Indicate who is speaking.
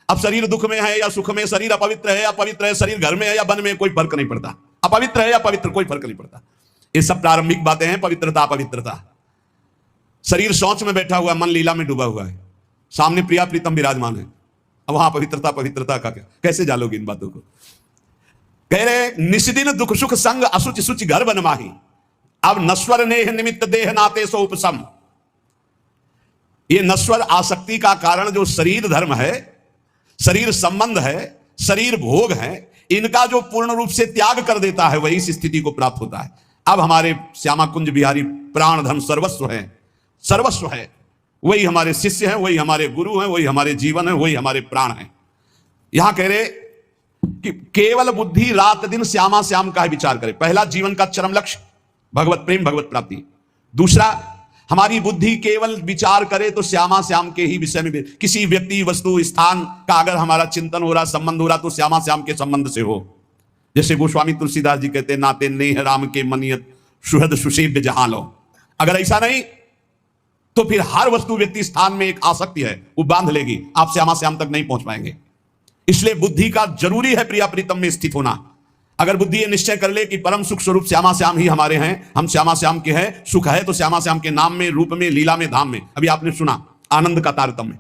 Speaker 1: अब शरीर दुख में है या सुख में, शरीर अपवित्र है या पवित्र है, शरीर घर में है या वन में, कोई फर्क नहीं पड़ता। अपवित्र है या पवित्र, कोई फर्क नहीं पड़ता। ये सब प्रारंभिक बातें हैं, पवित्रता अपवित्रता। शरीर शौच में बैठा हुआ, मन लीला में डूबा हुआ है, सामने प्रिया प्रीतम विराजमान है, अब वहां पवित्रता पवित्रता का क्या, कैसे जालोगे इन बातों को। कह रहे निष्दिन दुख सुख संग असुचि सुचि घर बनमाही, अब नश्वर नेह निमित्त देह नाते सो उपसम। ये नश्वर आसक्ति का कारण जो शरीर धर्म है, शरीर संबंध है, शरीर भोग है, इनका जो पूर्ण रूप से त्याग कर देता है वही इस स्थिति को प्राप्त होता है। अब हमारे श्यामा कुंज बिहारी प्राण धन सर्वस्व है, सर्वस्व है, वही हमारे शिष्य हैं, वही हमारे गुरु हैं, वही हमारे जीवन है, वही हमारे प्राण हैं। यहां कह रहे कि केवल बुद्धि रात दिन श्यामा श्याम का ही विचार करे। पहला जीवन का चरम लक्ष्य भगवत प्रेम, भगवत प्राप्ति। दूसरा, हमारी बुद्धि केवल विचार करे तो श्यामा श्याम के ही विषय में, किसी व्यक्ति वस्तु स्थान का अगर हमारा चिंतन हो रहा, संबंध हो रहा, तो श्यामा श्याम के संबंध से हो। जैसे गोस्वामी तुलसीदास जी कहते हैं, नाते नेह राम के मनियत सुहृद सुसेव्य जहां लो। अगर ऐसा नहीं तो फिर हर वस्तु व्यक्ति स्थान में एक आसक्ति है, वो बांध लेगी, आप श्यामा श्याम तक नहीं पहुंच पाएंगे। इसलिए बुद्धि का जरूरी है प्रिया प्रीतम में स्थित होना। अगर बुद्धि ये निश्चय कर ले कि परम सुख स्वरूप श्यामा श्याम ही हमारे हैं, हम श्यामा श्याम के हैं, सुख है तो श्यामा श्याम के नाम में, रूप में, लीला में, धाम में। अभी आपने सुना आनंद का तारतम्य।